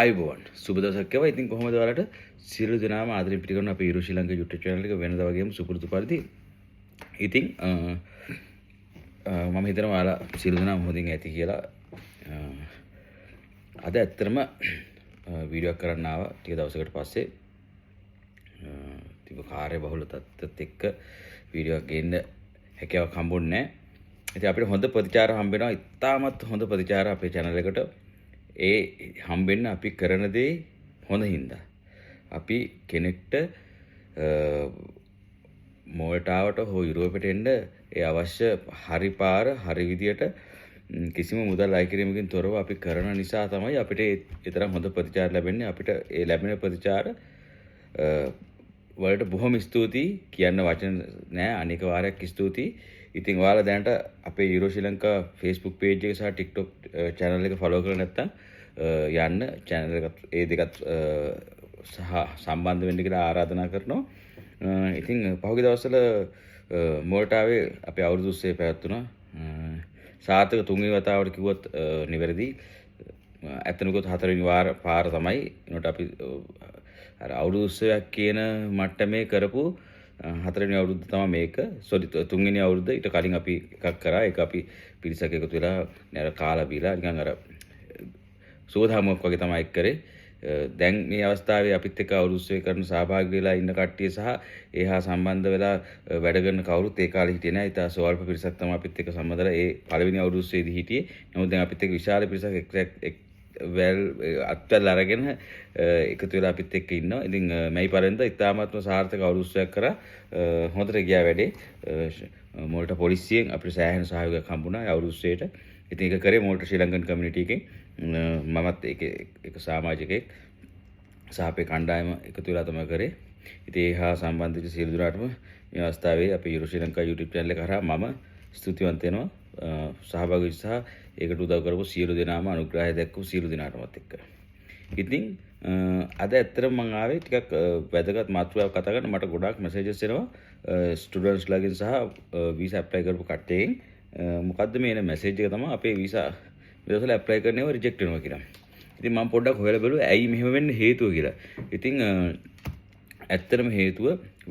අයිබෝන් සුබ දවසක් වේවා. ඉතින් කොහොමද ඔයාලට සියලු දෙනාම ආදරෙන් පිළිගන්න අපේ ඊරු ශ්‍රී ලංකා YouTube channel එක වෙනදා වගේම සුපුරුදු පරිදි. ඉතින් මම හිතනවා ඔයාලා සියලු දෙනාම හොඳින් ඇති කියලා. අද ඇත්තටම වීඩියෝ එකක් කරන්න ආවා ටික දවසකට පස්සේ. තිබු කාර්ය බහුල තත්ත්වෙත් එක්ක වීඩියෝ එකක් ගේන්න හැකියාවක් හම්බුන්නේ නැහැ. ඉතින් අපිට හොඳ ප්‍රතිචාර හම්බ වෙනවා. ඉතාමත් හොඳ ප්‍රතිචාර අපේ channel එකට. ඒ හම්බෙන්න අපි කරන දේ හොඳ හින්දා. අපි කෙනෙක්ට මෝල්ටාවට හෝ යුරෝපයට එන්න ඒ අවශ්‍ය හරි පාර හරි විදියට කිසිම මුදල් අය කිරීමකින් තොරව අපි කරන නිසා තමයි අපිට ඒ තරම් හොඳ ප්‍රතිචාර ලැබෙන්නේ. අපිට ඒ ලැබෙන ප්‍රතිචාර වලට බොහොම ස්තුතියි කියන්න වචන නෑ. අනික වාරයක් ස්තුතියි. ඉතින් ඔයාලා දැනට අපේ යුරෝ ශ්‍රී ලංකා Facebook page එක සහ TikTok channel එක follow කරලා නැත්නම් යන්න channel එක ඒ දෙකත් සහ සම්බන්ධ වෙන්න කියලා ආරාධනා කරනවා. ඉතින් පහුගිය දවස්වල මෝල්ටාවේ අපි අවුරුදු 30 පැවැත්තුණා. සාර්ථක තුන්වෙනි වතාවට කිව්වොත් නිවැරදි. ඇත්තනකොත් හතරවෙනි පාර තමයි. ඒනට අපි අර අවුරුදු 30ක් කියන මට්ටමේ කරපු හතරවෙනි අවුරුද්ද තමයි මේක. තුන්වෙනි අවුරුද්ද ඊට කලින් අපි එකක් කරා. ඒක අපි පිරිසක් එකතු වෙලා නේද කාලා බීලා නිකන් අර සෝදාමයක් වගේ තමයි කරේ. දැන් මේ අවස්ථාවේ අපිත් එක්ක අවුරුදු 30 කරන සහභාගී වෙලා ඉන්න කට්ටිය සහ ඒහා සම්බන්ධ වෙලා වැඩ කරන කවුරුත් ඒ කාලේ හිටියේ නෑ. ඊට ස්වල්ප පිරිසක් තමයි අපිත් එක්ක සම්බන්ධලා ඒ පළවෙනි අවුරුදු 30 දී හිටියේ. නමුත් දැන් අපිත් එක්ක විශාල පිරිසක් අත්වල අරගෙන එකතු වෙලා අපිත් එක්ක ඉන්නවා. ඉතින් මේ පරින්ද ඉතාමත්ම සාර්ථක අවුරුදු 30ක් කරා. හොඳට ගියා වැඩේ. මොල්ට පොලිසියෙන් අපිට සෑහෙන සහයෝගයක් හම්බුණා අවුරුදු 30ට. ඉතින් ඒක කරේ මොල්ට ශ්‍රී ලංකන් කමියුනිටි එකෙන්. මමත් ඒක සමාජිකයෙක් සහ අපේ කණ්ඩායම එකතු වෙලා තමයි කරේ. ඉතින් ඒ හා සම්බන්ධ වෙච්ච සියලු දෙනාටම මේ අවස්ථාවේ අපේ යුරෝ ශ්‍රී ලංකා YouTube channel එක කරා මම ස්තුතිවන්ත වෙනවා. සහභාගී වෙච්ච සහ ඒකට උදව් කරපු සියලු දෙනාම අනුග්‍රහය දැක්වපු සියලු දෙනාටමත් එක්ක. ඉතින් අද ඇත්තටම මම ආවේ ටිකක් වැදගත් මාතෘකාවක් කතා කරන්න. මට ගොඩාක් මැසේජස් එනවා ස්ටුඩන්ට්ස් ලගෙන් සහ වීසා ඇප්ලයි කරපු කට්ටියගෙන්. මොකද්ද මේ එන මැසේජ් එක තමයි අපේ වීසා විදේශවල ඇප්ලයි කරනව රිජෙක්ට් වෙනවා කියලා. ඉතින් මම පොඩ්ඩක් හොයලා බැලුවා ඇයි මෙහෙම වෙන්න හේතුව කියලා. ඉතින් ඇත්තටම හේතුව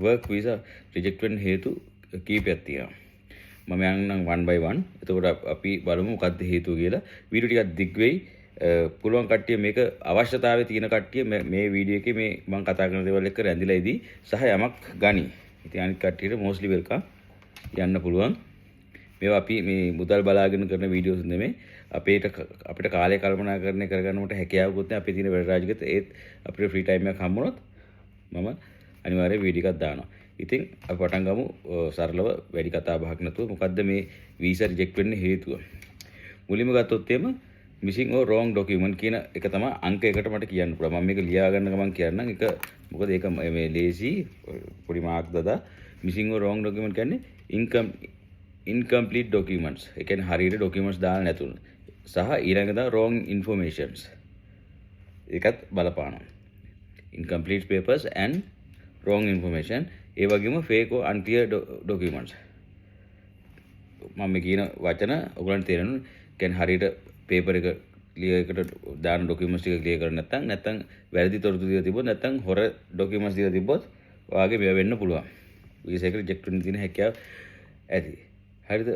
work visa රිජෙක්ට් වෙන්න හේතු කීපයක් තියෙනවා. මම යන්නම් one by one. එතකොට අපි බලමු මොකද්ද හේතුව කියලා. වීඩියෝ ටිකක් දිග් වෙයි. පුළුවන් කට්ටිය මේක අවශ්‍යතාවයේ තියෙන කට්ටිය මේ වීඩියෝ එකේ මේ මම කතා කරන දේවල් එක්ක රැඳිලා ඉදී සහ යමක් ගනි. ඉතින් අනිත් කට්ටියට mostly welcome යන්න පුළුවන්. මේවා අපි මේ මුදල් බලාගෙන කරන වීඩියෝස් නෙමෙයි. අපිට කාලය කල්පනා කරගන්නට හැකියාවකුත් නැහැ. අපේ තියෙන වැඩ රාජිකත් ඒත් අපිට ෆ්‍රී ටයිම් එකක් හම්බුනොත් මම අනිවාර්යයෙන් වීඩියෝ එකක් දානවා. ඉතින් අපි පටන් ගමු සරලව වැඩි කතා බහක් නැතුව. මොකද්ද මේ වීසා රිජෙක්ට් වෙන්න හේතුව? මුලින්ම ගත්තොත් එම missing or wrong document කියන එක තමයි අංක 1ට මට කියන්න පුළුවන්. මම මේක ලියා ගන්න ගමන් කියන්නම්. ඒක මොකද ඒක මේ ලේසි පොඩි මාර්ක් දදා missing or wrong document කියන්නේ incomplete documents. ඒ කියන්නේ හරියට documents දාලා නැතුණු. සහ ඊළඟට wrong informations. ඒකත් බලපානවා. Incomplete papers and wrong information. ඒ වගේම fake or unclear documents. මම කියන වචන ඔයගලන්ට තේරෙනවා. කියන්නේ හරියට paper එක clear එකට දාන documents ටික clear කරන්නේ නැත්නම් වැරදි තොරතුරු දීලා තිබ්බොත් නැත්නම් හොර documents දීලා තිබ්බොත් ඔයාගේ මේවා වෙන්න පුළුවන්. visa එක reject වෙන්න තියෙන හැකියාව ඇති. හරිද?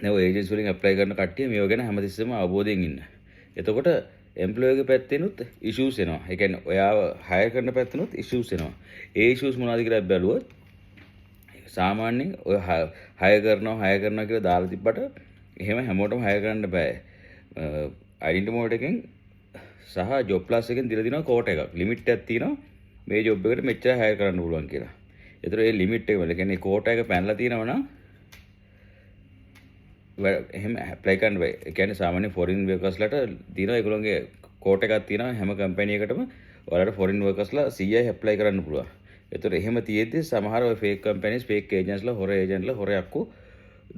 දැන් ඔය ඒජන්සි වලින් ඇප්ලයි කරන කට්ටිය මේව ගැන හැමතිස්සෙම අවබෝධයෙන් ඉන්න. එතකොට එම්ප්ලොයර්ගේ පැත්තෙනුත් ඉෂුස් එනවා. ඒ කියන්නේ ඔයාව හයර් කරන පැත්තෙනුත් ඉෂුස් එනවා. ඒ ඉෂුස් මොනවද කියලා බැලුවොත් සාමාන්‍යයෙන් ඔය හයර් කරනවා කියලා දාලා තිබ්බට එහෙම හැමෝටම හයර් කරන්න බෑ. ඩෙන්ටිටි මෝඩ් එකෙන් සහ ජොබ් ප්ලස් එකෙන් දීලා දිනවා කෝට් එකක්. ලිමිට් එකක් තියෙනවා. මේ ජොබ් එකට මෙච්චර හයර් කරන්න පුළුවන් කියලා. ඒතර ඒ ලිමිට් එක වල කියන්නේ කෝට් එක පැනලා තියෙනවා නම් එහෙම ඇප්ලයි කරන්න බෑ. ඒ කියන්නේ සාමාන්‍ය ෆොරින් වර්කර්ස්ලාට දිනවා ඒගොල්ලෝගේ කෝට් එකක් තියෙනවා හැම කම්පැනි එකකටම ඔයාලට ෆොරින් වර්කර්ස්ලා 100යි ඇප්ලයි කරන්න පුළුවන්. ඒතර එහෙම තියෙද්දි සමහර ඔය ෆේක් කම්පැනිස් ෆේක් ඒජන්ට්ස්ලා හොර ඒජන්ට්ලා හොර යක්කු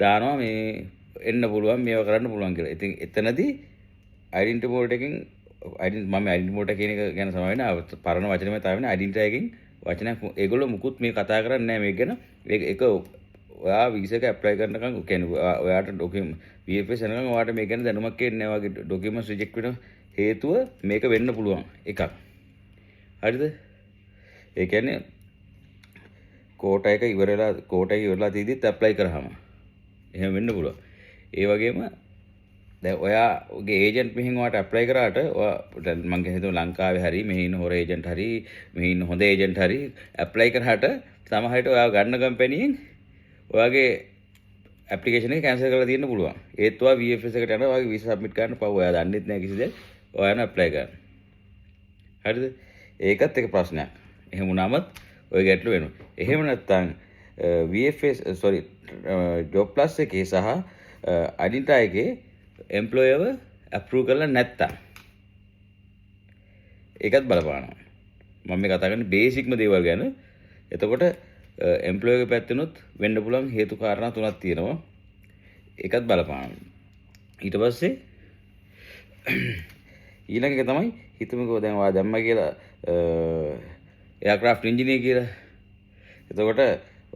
දානවා මේ එන්න පුළුවන් මේව කරන්න පුළුවන් කියලා. ඉතින් එතනදී ඩෙන්ටිටි මෝඩ් එකෙන් මම ඩෙන්ටිටි මෝඩ් කියන එක ගැන සම වෙන පරණ වචනයම තමයි වෙන ඩෙන්ටිටි එකෙන් වචනයක් ඒගොල්ලෝ මුකුත් මේ කතා කරන්නේ නැහැ මේක ගැන. ඒක ඔයා වීසා එක ඇප්ලයි කරනකම් කියන්නේ ඔයාට VFS එනකම් ඔයාට මේ ගැන දැනුමක් එන්නේ නැහැ. වගේ ඩොකියුමන්ට්ස් රිජෙක්ට් වෙන හේතුව මේක වෙන්න පුළුවන් එකක්. හරිද? ඒ කියන්නේ කෝටා එක ඉවරලා තීදිත් ඇප්ලයි කරාම එහෙම වෙන්න පුළුවන්. ඒ වගේම දැන් ඔයාගේ ඒජන්ට් මෙහෙන් ඔයාට ඇප්ලයි කරාට ඔයා දැන් මම හිතුවා ලංකාවේ හරි මෙහි ඉන්න හොර ඒජන්ට් හරි මෙහි ඉන්න හොඳ ඒජන්ට් හරි ඇප්ලයි කරාට සමහරවිට ඔයා ගන්න කම්පැනියෙන් ඔයාගේ ඇප්ලිකේෂන් එක කැන්සල් කරලා තියෙන්න පුළුවන්. ඒත් ඔයා VFS එකට යනවා ඔයාගේ වීසා සබ්මිට් කරන්න පව් ඔයා දන්නෙත් නැහැ කිසි දෙයක්. ඔයා යන ඇප්ලයි කරන්න. හරිද? ඒකත් එක ප්‍රශ්නයක්. එහෙම වුණාමත් ඔය ගැටලු වෙනවා. එහෙම නැත්නම් VFS job plus එකේ සහ අනිතා එකේ එම්ප්ලොයර්ව අප්‍රූව් කරලා නැත්තම් ඒකත් බලපානවා. මම මේ කතා කරන්නේ බේසික්ම දේවල් ගැන. එතකොට එම්ප්ලොයර්ගේ පැත්තෙනුත් වෙන්න පුළුවන් හේතු කාරණා තුනක් තියෙනවා. ඒකත් බලපානවා. ඊට පස්සේ ඊළඟ එක තමයි හිතමුකෝ දැන් ඔයා දැම්මා කියලා එයාක්‍රාෆ්ට් ඉන්ජිනියර් කියලා. එතකොට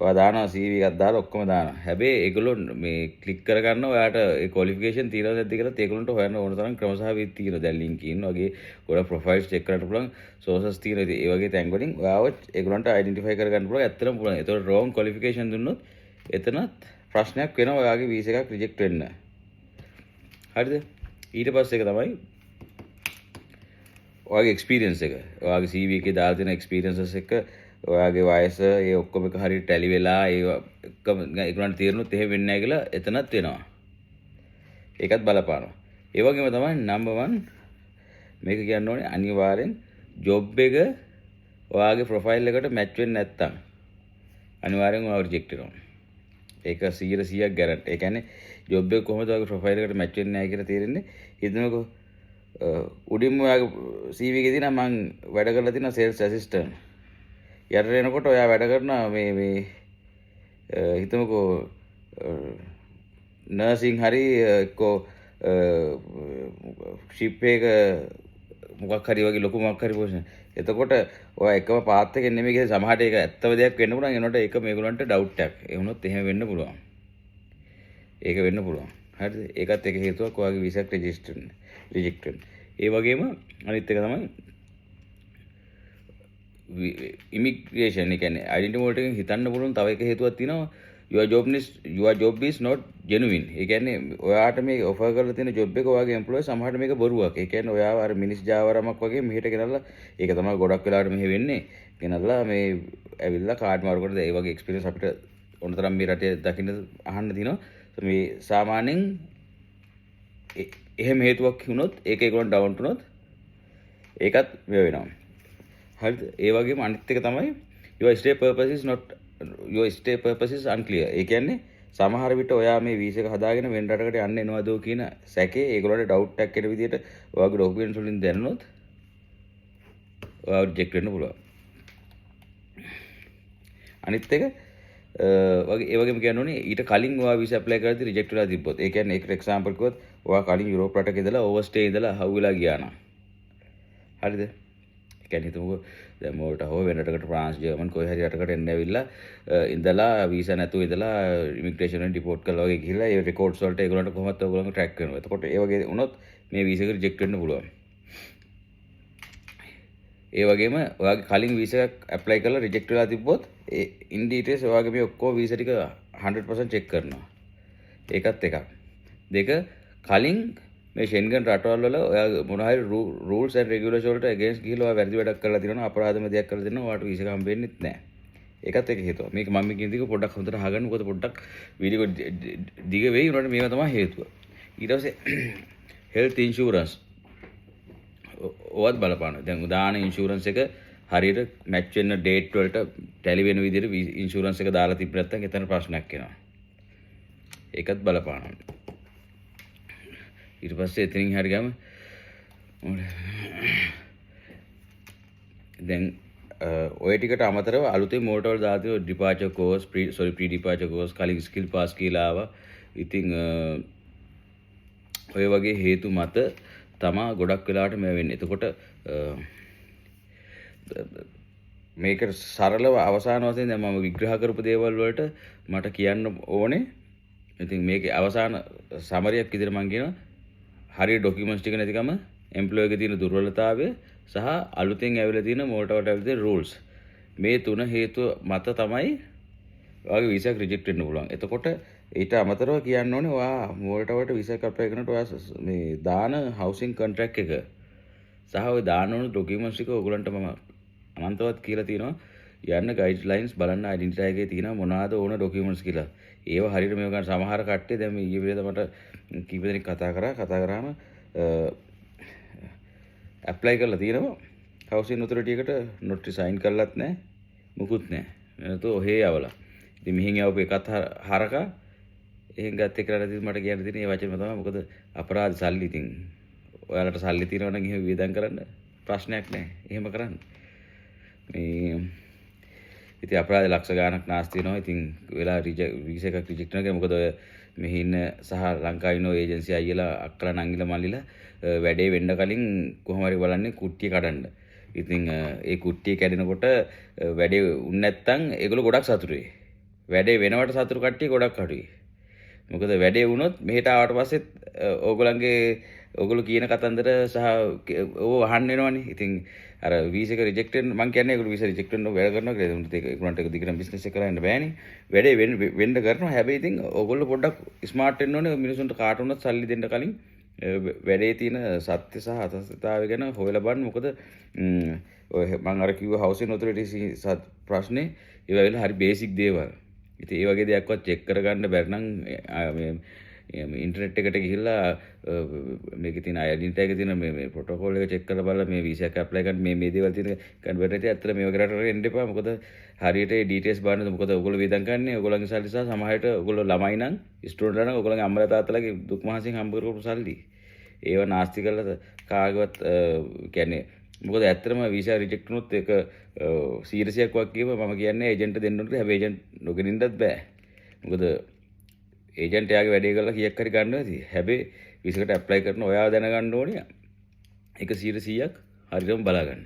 ඔයා දානවා CV එකක් දාලා ඔක්කොම දානවා. හැබැයි ඒගොල්ලෝ මේ ක්ලික් කරගන්න ඔයාට ඒ ක්වොලිෆිකේෂන් තියෙනවද නැද්ද කියලා ඒගොල්ලන්ට හොයන්න ඕන තරම් ක්‍රම සහ විදි තියෙනවා. දැන් LinkedIn වගේ ගොඩක් ප්‍රොෆයිල්ස් චෙක් කරන්න පුළුවන් සෝසස් තියෙනවා. ඒ වගේ තැන් වලින් ඔයාව ඒගොල්ලන්ට අයිඩෙන්ටිෆයි කරගන්න පුළුවන්. ඇත්තටම පුළුවන්. ඒතකොට රෝං ක්වොලිෆිකේෂන් දුන්නොත් එතනත් ප්‍රශ්නයක් වෙනවා ඔයාගේ වීසා එකක් රිජෙක්ට් වෙන්න. හරිද? ඊට පස්සේ එක තමයි ඔයාගේ එක්ස්පීරියන්ස් එක. ඔයාගේ CV එකේ දාලා තියෙන එක්ස්පීරියන්සස් එක ඔයාගේ වයස ඒ ඔක්කොම එක හරියට ටැලි වෙලා ඒ ඔක්කොම ඒගොල්ලන්ට තීරණුත් එහෙම වෙන්නේ නැහැ කියලා එතනත් වෙනවා. ඒකත් බලපානවා. ඒ වගේම තමයි නම්බර් 1 මේක කියන්න ඕනේ අනිවාර්යෙන් ජොබ් එක ඔයාගේ ප්‍රොෆයිල් එකට මැච් වෙන්නේ නැත්තම් අනිවාර්යෙන් ඔයාව රිජෙක්ට් වෙනවා. ඒක 100% ගැරන්ටි. ඒ කියන්නේ ජොබ් එක කොහොමද ඔයාගේ ප්‍රොෆයිල් එකට මැච් වෙන්නේ නැහැ කියලා තේරෙන්නේ. හිතමුකෝ උඩින්ම ඔයාගේ CV එකේ තියෙනවා මම වැඩ කරලා තියෙනවා සේල්ස් ඇසිස්ටන්ට්. යට එනකොට ඔයා වැඩ කරනවා මේ හිතමුකෝ නර්සින් හරි එක්කෝ ෂිප් එක මොකක් හරි වගේ ලොකු මොකක් හරි පොසිෂන්. එතකොට ඔයා එකම පාත් එකෙන් නෙමෙයි කියලා සමහරට ඒක ඇත්තම දෙයක් වෙන්න පුළුවන්. ඒනොට ඒක මේගොල්ලන්ට ඩවුට් එකක්. ඒ වුණොත් එහෙම වෙන්න පුළුවන්. ඒක වෙන්න පුළුවන්. හරිද? ඒකත් එක හේතුවක් ඔයාගේ වීසා එක රිජෙක්ට් වෙන්න. ඒ වගේම අනිත් එක තමයි ඉමිග්‍රේෂන්. ඒ කියන්නේ ඩෙන්ටිටි වලට හිතන්න පුළුවන් තව එක හේතුවක් තියෙනවා. your job is not genuine. ඒ කියන්නේ ඔයාට මේ ඔෆර් කරලා තියෙන ජොබ් එක ඔයාගේ එම්ප්ලොයර් සමහරට මේක බොරුවක්. ඒ කියන්නේ ඔයාව අර මිනිස් ජාවාරමක් වගේ මෙහෙට ගෙනල්ලා ඒක තමයි ගොඩක් වෙලාවට මෙහෙ වෙන්නේ. ගෙනල්ලා මේ ඇවිල්ලා කාඩ් මාරු කරලා ඒ වගේ එක්ස්පීරියන්ස් අපිට ඕනතරම් මේ රටේ දකින්න අහන්න දිනවා. මේ සාමාන්‍යයෙන් එහෙම හේතුවක් වුණොත් ඒක ඒගොල්ලන් ඩවුන් වුණොත් ඒකත් මේ වෙනවා. හරිද? ඒ වගේම අනිත් එක තමයි your stay purpose is unclear. ඒ කියන්නේ සමහර විට ඔයා මේ වීසා එක හදාගෙන වෙන රටකට යන්න එනවද කියන සැකේ ඒගොල්ලන්ට ඩවුට් එකක් එන විදිහට ඔයාගේ ඩොකියුමන්ට්ස් වලින් දැනුනොත් ඔයාව රිජෙක්ට් වෙන්න පුළුවන්. අනිත් එක ඒ වගේම කියන්න ඕනේ ඊට කලින් ඔයා වීසා ඇප්ලයි කරද්දී රිජෙක්ට් වෙලා තිබ්බොත්. ඒ කියන්නේ ඒකට එක්සැම්පල් කිව්වොත් ඔයා කලින් යුරෝප් රටක ඉඳලා ඕවර්ස්ටේ ඉඳලා හවු වෙලා ගියා නම්. හරිද? ඒ කියන්නේ හිතමුකෝ දැන් මොකට හොව වෙන රටකට ෆ්‍රාන්ස් ජර්මන් කොයි හරි රටකට එන්න ඇවිල්ලා ඉඳලා වීසා නැතුව ඉඳලා ඉමිග්‍රේෂන් වලින් රිපෝට් කළා වගේ ගිහිල්ලා ඒ රෙකෝඩ්ස් වලට ඒගොල්ලන්ට කොහොමද ඔයගොල්ලෝ ට්‍රැක් කරනවා. එතකොට ඒ වගේ වුණොත් මේ වීසා එක රිජෙක්ට් වෙන්න පුළුවන්. ඒ වගේම ඔයාගේ කලින් වීසා එකක් ඇප්ලයි කරලා රිජෙක්ට් වෙලා තිබ්බොත් ඒ ඉන් ඩීටේල්ස් ඔයාගේ මේ ඔක්කොම වීසා ටික 100% චෙක් කරනවා. ඒකත් එකක්. දෙක කලින් මේ ෂෙන්ගන් රටවල් වල ඔයා මොන හරි රූල්ස් ඇන්ඩ් රෙගියුලේෂන් වලට අගේන්ස්ට් ගිහලා ඔයා වැරදි වැඩක් කරලා තියෙනවා අපරාධම දෙයක් කරලා තියෙනවා ඔයාට වීසා එක හම්බෙන්නේ නැහැ. ඒකත් එක හේතුව. මේක මම කියන දේ පොඩ්ඩක් හොඳට අහගන්න. මොකද පොඩ්ඩක් වීඩියෝ දිග වෙයි උනට මේවා තමයි හේතුව. ඊට පස්සේ හෙල්ත් ඉන්ෂුරන්ස් ඔවත් බලපානවා. දැන් උදාහරණ ඉන්ෂුරන්ස් එක හරියට මැච් වෙන ඩේට් වලට ටැලි වෙන විදිහට ඉන්ෂුරන්ස් එක දාලා තිබ්බ නැත්නම් එතන ප්‍රශ්නයක් එනවා. ඒකත් බලපානවා. ඊට පස්සේ එතනින් හරි ගම දැන් ඔය ටිකට අමතරව අලුතෙන් මෝටර් වල දාලා තියෙන ඩිපාචර් කෝස් ප්‍රී ඩිපාචර් කෝස් කලින් ස්කිල් පාස් කියලා ආවා. ඉතින් ඔය වගේ හේතු මත තමා ගොඩක් වෙලාවට මේ වෙන්නේ. එතකොට මේක සරලව අවසාන වශයෙන් දැන් මම විග්‍රහ කරපු දේවල් වලට මට කියන්න ඕනේ. ඉතින් මේකේ අවසාන සමරියක් විදිහට මම කියනවා හරිය ඩොකියුමන්ට්ස් ටික නැතිකම එම්ප්ලොයි එකේ තියෙන දුර්වලතාවය සහ අලුතෙන් ඇවිල්ලා තියෙන මොකටවට ඇවිල්ලා තියෙන රූල්ස් මේ තුන හේතුව මත තමයි ඔයාගේ වීසා එක රිජෙක්ට් වෙන්න පුළුවන්. එතකොට ඊට අමතරව කියන්න ඕනේ ඔයා මොකටවට වීසා එක අප්ලයි කරනකොට ඔයා මේ දාන හවුසින් කොන්ට්‍රැක්ට් එක සහ ඔය දාන ඕන ඩොකියුමන්ට්ස් ටික ඔයගලන්ට මම අනන්තවත් කියලා තියෙනවා. යන්න ගයිඩ්ලයින්ස් බලන්න ඩෙන්ටිටි එකේ තියෙන මොනවාද ඕන ඩොකියුමන්ට්ස් කියලා. ඒව හරියට මේව ගන්න සමහර කට්ටිය දැන් මේ ඊයේ වෙලද මට කීප දෙනෙක් කතා කරාම ඇප්ලයි කරලා තියෙනවා හවුසින් ඔතොරිටි එකට නොටි සයින් කරලත් නැහැ මුකුත් නැහැ. එනතෝ ඔහේ යවලා. ඉතින් මෙහෙන් යවපු එකත් හරකා එහෙන් ගත්තේ කියලා ඉතින් මට කියන්න තියෙන මේ වචනේ තමයි. මොකද අපරාධ සල්ලි ඉතින් ඔයාලට සල්ලි තියෙනවා නම් එහෙම වියදම් කරන්න ප්‍රශ්නයක් නැහැ. එහෙම කරන්න. මේ ඉතින් අපරාධ ලක්ෂ ගාණක් නාස්ති වෙනවා. ඉතින් වෙලා වීසා එකක් රිජෙක්ට් වෙනවා. මොකද ඔය මෙහි ඉන්න සහ ලංකාවේ ඉන්න ඒජන්සි අයියලා අක්කලා නංගිලා මල්ලිලා වැඩේ වෙන්න කලින් කොහොම හරි බලන්නේ කුට්ටිය කඩන්න. ඉතින් ඒ කුට්ටිය කැඩෙනකොට වැඩේ උන් නැත්තම් ඒගොල්ලෝ ගොඩක් සතුටුයි. වැඩේ වෙනවට සතුටු කට්ටිය ගොඩක් අඩුයි. මොකද වැඩේ වුණොත් මෙහෙට ආවට පස්සෙත් ඕගොල්ලෝ කියන කතන්දර සහ ඕව අහන්න වෙනවනේ. ඉතින් අර වීසා එක රිජෙක්ට් වෙන මං කියන්නේ ඒගොල්ලෝ වීසා රිජෙක්ට් වෙන වැඩ කරනවා කියලා. ඒගොල්ලන්ට ඒක දිගටම බිස්නස් එක කරන්න බෑනේ. වැඩේ වෙන්න කරනවා. හැබැයි ඉතින් ඕගොල්ලෝ පොඩ්ඩක් ස්මාර්ට් වෙන්න ඕනේ. මිනිසුන්ට කාට වුණත් සල්ලි දෙන්න කලින් වැඩේ තියෙන සත්‍ය සහ අසත්‍යතාවය ගැන හොයලා බලන්න. මොකද ඔය මම අර කිව්ව හවුසින් ඔතොරිටි ප්‍රශ්නේ ඒ වෙලාවේ හරි බේසික් දේවල්. ඉතින් ඒ වගේ දෙයක්වත් චෙක් කරගන්න බැරි නම් මේ ඉන්ටර්නෙට් එකට ගිහිල්ලා මේකේ තියෙන ඩෙන්ටිටි එකේ තියෙන මේ ප්‍රොටෝකෝල් එක චෙක් කරලා බලලා මේ වීසා එක ඇප්ලයි කරන්න මේ දේවල් තියෙන කන්වර්ට් එකේ ඇත්තට මේ වගේ රටට එන්න එපා. මොකද හරියට ඒ ඩීටේල්ස් බලන්න. මොකද ඔයගොල්ලෝ වේදම් ගන්න ඔයගොල්ලන්ගේ සල්ලි සහ සමහරට ඔයගොල්ලෝ ළමයි නම් ස්ටුඩන්ට්ලා නම් ඔයගොල්ලන්ගේ අම්මලා තාත්තලාගේ දුක් මහන්සියෙන් හම්බ කරපු සල්ලි ඒව නාස්ති කරලා කාගවත් කියන්නේ මොකද ඇත්තටම වීසා රිජෙක්ට් වුණොත් ඒක සීරියස්යක් වක් කියව මම කියන්නේ ඒජන්ට් දෙන්න ඕනේ. හැබැයි ඒජන්ට් නොගෙනින්නත් බෑ. මොකද ඒජන්ට් එයාගේ වැඩේ කරලා කීයක් හරි ගන්නවා ඇති. හැබැයි වීසාකට ඇප්ලයි කරන ඔයා දැනගන්න ඕනේ ඒක 100%ක් හරියටම බලා ගන්න.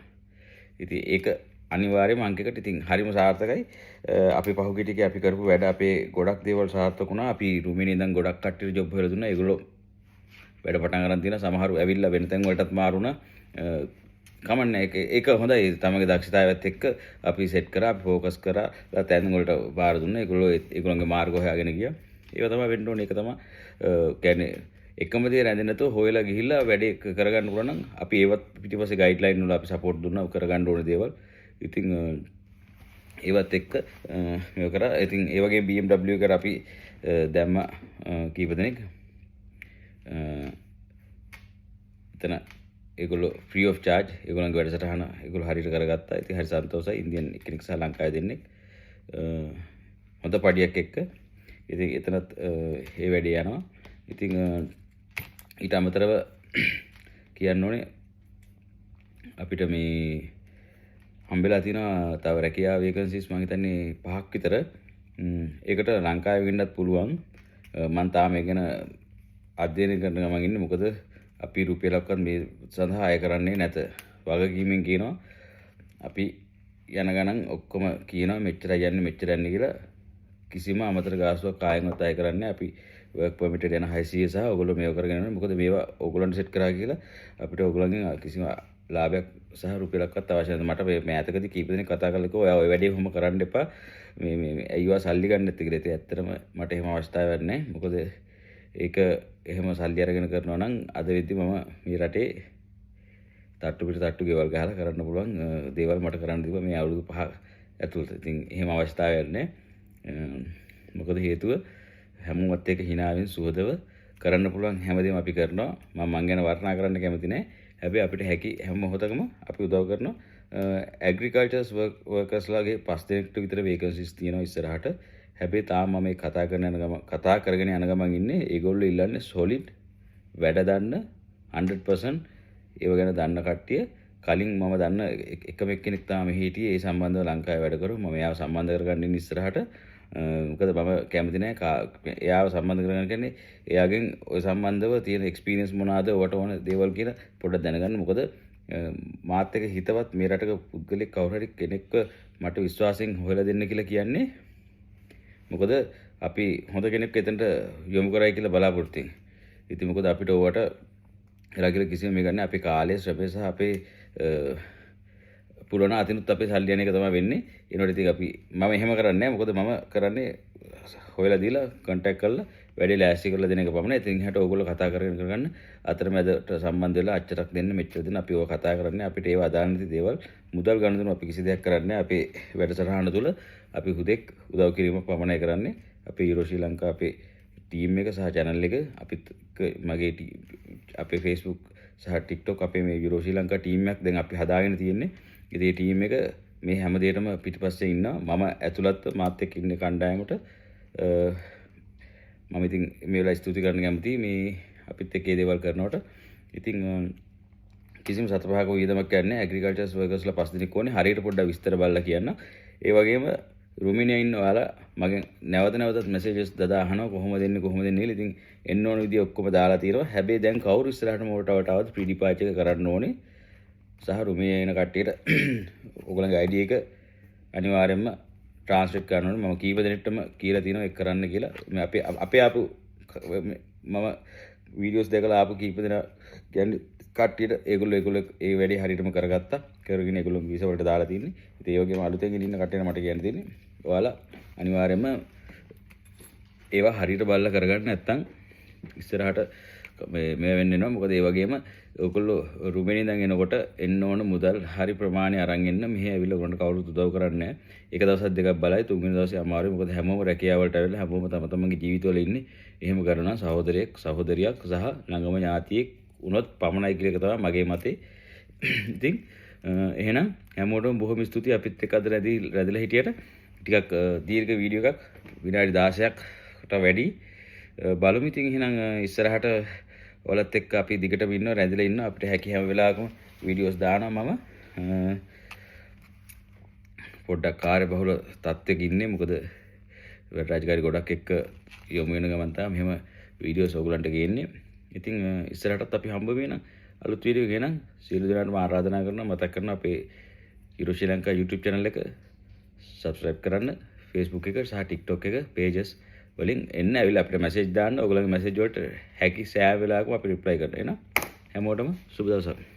ඉතින් ඒක අනිවාර්යයෙන්ම අංකයකට ඉතින් හරිම සාර්ථකයි. අපි පහුගිය ටිකේ අපි කරපු වැඩ අපේ ගොඩක් දේවල් සාර්ථක වුණා. අපි රුමිනේ ඉඳන් ගොඩක් කට්ටියට ජොබ් හොයලා දුන්නා. ඒගොල්ලෝ වැඩ පටන් ගන්න තියෙනවා. සමහරු ඇවිල්ලා වෙන තැන් වලටත් මාරුණා. කමන්නේ ඒක හොඳයි. තමගේ දක්ෂතාවයත් එක්ක අපි සෙට් කරා, අපි ફોකස් කරා, තැන් වලට බාර දුන්නා. ඒගොල්ලෝගේ මාර්ග හොයාගෙන ගියා. ඒක තමයි වෙන්න ඕනේ. ඒක තමයි කියන්නේ එකම දේ රැඳෙන්නේ නැතුව හොයලා ගිහිල්ලා වැඩේ කරගන්න පුළුවන් නම් අපි ඒවත් පිටිපස්සේ ගයිඩ්ලයින් වල අපි සපෝට් දුන්නා කරගන්න ඕනේ දේවල්. ඉතින් ඒවත් එක්ක මේක කරා. ඉතින් ඒ වගේ BMW එකට අපි දැම්ම කීප දෙනෙක් එතන ඒගොල්ලෝ ෆ්‍රී ඔෆ් චාර්ජ් ඒගොල්ලන්ගේ වැඩසටහන ඒගොල්ලෝ හරියට කරගත්තා. ඉතින් හරි සන්තෝෂයි. ඉන්දියන් එක්කෙනෙක් සහ ලංකාවේ දෙන්නෙක් හොඳ පඩියක් එක්ක. ඉතින් එතනත් ඒ වැඩේ යනවා. ඉතින් ඊට අමතරව කියන්න ඕනේ අපිට මේ හම්බෙලා තියෙනවා තව රැකියාව වේකන්සිස් මම හිතන්නේ 5ක් විතර. ඒකට ලංකාවේ වෙන්නත් පුළුවන්. මම තාම ඒ ගැන අධ්‍යයනය කරන ගමන් ඉන්නේ. මොකද අපි රුපියලක්වත් මේ සඳහා අය කරන්නේ නැත. වගකීමෙන් කියනවා අපි යන ගණන් ඔක්කොම කියනවා මෙච්චරයි යන්නේ මෙච්චර යන්නේ කියලා. කිසිම අමතර ගාස්තුවක් කායෙන්වත් අය කරන්නේ අපි වර්ක් පර්මිට් එකට යන 600 සහ ඔයගොල්ලෝ මේව කරගෙන යනවා. මොකද මේවා ඔයගොල්ලන්ට සෙට් කරා කියලා අපිට ඔයගොල්ලන්ගෙන් කිසිම ලාභයක් සහ රුපියලක්වත් අවශ්‍ය නැහැ. මට මේ ඈතකදී කීප දෙනෙක් කතා කරලා කිව්වා ඔයා ඔය වැඩේ කොහොම කරන්න එපා. මේ අයියෝ සල්ලි ගන්න නැති කියලා. ඉතින් ඇත්තටම මට එහෙම අවස්ථාවක් නැහැ. මොකද ඒක එහෙම සල්ලි අරගෙන කරනවා නම් අද වෙද්දි මම මේ රටේ තට්ටු පිට තට්ටු ගෙවල් ගහලා කරන්න පුළුවන් දේවල් මට කරන්න තිබ්බා මේ අවුරුදු 5 ඇතුළත. ඉතින් එහෙම අවස්ථාවක් නැහැ. මොකද හේතුව හැමෝමත් එක්ක hinaවෙන් සුහදව කරන්න පුළුවන් හැමදේම අපි කරනවා. මම ගැන වර්ණනා කරන්න කැමති නැහැ. හැබැයි අපිට හැකි හැම මොහොතකම අපි උදව් කරනවා. ඇග්‍රිකල්චර්ස් වර්කර්ස්ලාගේ 5 දෙනෙක්ට විතර වේකන්සිස් තියෙනවා ඉස්සරහට. හැබැයි තාම මම මේ කතා කරගෙන යන ගමන් ඉන්නේ. ඒගොල්ලෝ ඉල්ලන්නේ solid වැඩ දන්න 100% ඒව ගැන දන්න කට්ටිය. කලින් මම දන්න එකම එක්කෙනෙක් තාම හිටියේ ඒ සම්බන්ධව ලංකාවේ වැඩ කරු. මම එයාව සම්බන්ධ කරගන්න ඉන්නේ ඉස්සරහට. මොකද මම කැමති නැහැ එයාව සම්බන්ධ කරගන්න කියන්නේ එයාගෙන් ඔය සම්බන්ධව තියෙන එක්ස්පීරියන්ස් මොනවාද ඔකට ඕන දේවල් කියලා පොඩ්ඩක් දැනගන්න. මොකද මාත් එක හිතවත් මේ රටක පුද්ගලෙක් කවුරු හරි කෙනෙක්ව මට විශ්වාසයෙන් හොයලා දෙන්න කියලා කියන්නේ. මොකද අපි හොඳ කෙනෙක් එතනට යොමු කරයි කියලා බලාපොරොත්තු වෙන්නේ. ඉතින් මොකද අපිට ඕවට එලා කියලා කිසිම මේක නැහැ. අපේ කාලය ශ්‍රමය සහ අපේ පුරණ අතිනුත් අපේ සල්ලි යන එක තමයි වෙන්නේ. ඒනොට ඉතින් අපි මම එහෙම කරන්නේ නැහැ. මොකද මම කරන්නේ හොයලා දීලා කන්ටැක්ට් කරලා වැඩි ලෑස්ති කරලා දෙන එක පමණයි. ඉතින් එහාට ඕගොල්ලෝ කතා කරගෙන කරගන්න අතරමැදට සම්බන්ධ වෙලා අච්චරක් දෙන්න මෙච්චර දෙන්න අපි ඕක කතා කරන්නේ. අපිට ඒව අදාළ නැති දේවල් මුදල් ගන්න දුන්න අපි කිසි දෙයක් කරන්නේ නැහැ. අපේ වැඩසටහන තුල අපි හුදෙක් උදව් කිරීම පමණයි කරන්නේ. අපේ යුරෝ ශ්‍රී ලංකා අපේ ටීම් එක සහ channel එක අපිත් මගේ අපේ Facebook සහ TikTok අපේ මේ යුරෝ ශ්‍රී ලංකා ටීම් එකක් දැන් අපි හදාගෙන තියෙන්නේ. ඉතින් මේ ටීම් එක මේ හැම දෙයකම පිටිපස්සේ ඉන්නවා. මම ඇතුළත් මාත් එක්ක ඉන්න කණ්ඩායමට මම ඉතින් මේ වෙලාව ස්තුති කරන්න කැමතියි මේ අපිත් එක්ක මේ දේවල් කරනකොට. ඉතින් කිසිම සත පහක වියදමක් යන්නේ ඇග්‍රිකල්චර් වර්කර්ස්ලා 5 දෙනෙක් ඕනේ. හරියට පොඩ්ඩක් විස්තර බලලා කියන්න. ඒ වගේම රුමිනියා ඉන්න ඔයාලා මගෙන් නැවතත් මෙසේජස් දදා අහනවා කොහොමද එන්නේ කියලා. ඉතින් එන්න ඕන විදිය ඔක්කොම දාලා තියෙනවා. හැබැයි දැන් කවුරු ඉස්සරහට මොකටවත් ප්‍රී ඩිපාච් එක කරන්න ඕනේ. සහ රුමිනියා එන කට්ටියට ඔයගොල්ලන්ගේ ID එක අනිවාර්යයෙන්ම ට්‍රාන්ස්ලේට් කරන්න ඕනේ. මම කීප දෙනෙක්ටම කියලා තියෙනවා ඒක කරන්න කියලා. මේ අපේ ආපු මම වීඩියෝස් දැකලා ආපු කීප දෙනා කියන්නේ කට්ටියට ඒගොල්ලෝ ඒ වැඩේ හරියටම කරගත්තා. කරගෙන ඒගොල්ලෝ වීසා වලට දාලා තින්නේ. ඉතින් ඒ වගේම අලුතෙන් ඉන්න කට්ටියට මට කියන්න තියෙන්නේ ඔයාලා අනිවාර්යයෙන්ම ඒවා හරියට බලලා කරගන්න නැත්නම් ඉස්සරහට මේ වෙන්න වෙනවා. මොකද ඒ වගේම ඔයගොල්ලෝ රුමේනියෙන් එනකොට එන්න ඕන මුදල් හරි ප්‍රමාණය අරන් එන්න. මෙහෙ ඇවිල්ලා ඔයගොල්ලන්ට කවුරුත් උදව් කරන්නේ නැහැ. එක දවසක් දෙකක් බලයි තුන්වෙනි දවසේ අමාරුයි. මොකද හැමෝම රැකියාවලට ඇවිල්ලා හැමෝම තම තමන්ගේ ජීවිතවල ඉන්නේ. එහෙම කරනවා සහෝදරයෙක් සහෝදරියක් සහ ළඟම ඥාතියෙක් උනොත් පමණයි කියලා එක තමයි මගේ මතේ. ඉතින් එහෙනම් හැමෝටම බොහොම ස්තුතියි අපිත් එක්ක අද රැඳිලා හිටියට. ටිකක් දීර්ඝ වීඩියෝ එකක් විනාඩි 16කට වැඩි බලමු. ඉතින් එහෙනම් ඉස්සරහට ඔයාලත් එක්ක අපි දිගටම ඉන්නවා රැඳිලා ඉන්නවා. අපිට හැකි හැම වෙලාවකම වීඩියෝස් දානවා. මම පොඩ්ඩක් කාර්යබහුල තත්ත්වයක ඉන්නේ. මොකද වැඩ රාජකාරි ගොඩක් එක්ක යොමු වෙන ගමන් තමයි මෙහෙම වීඩියෝස් ඔයගලන්ට ගේන්නේ. ඉතින් ඉස්සරහටත් අපි හම්බ වෙනවා අලුත් වීඩියෝ ගෙනන්. සියලු දෙනාටම ආරාධනා කරනවා මතක් කරනවා අපේ යුරෝ ශ්‍රී ලංකා YouTube channel එක subscribe කරන්න. Facebook එක සහ TikTok එක pages වලින් එන්න ඇවිල්ලා අපිට message දාන්න. ඔයගොල්ලන්ගේ message වලට හැකි සෑම වෙලාවකම අපි reply කරනවා. එහෙනම් හැමෝටම සුබ දවසක්.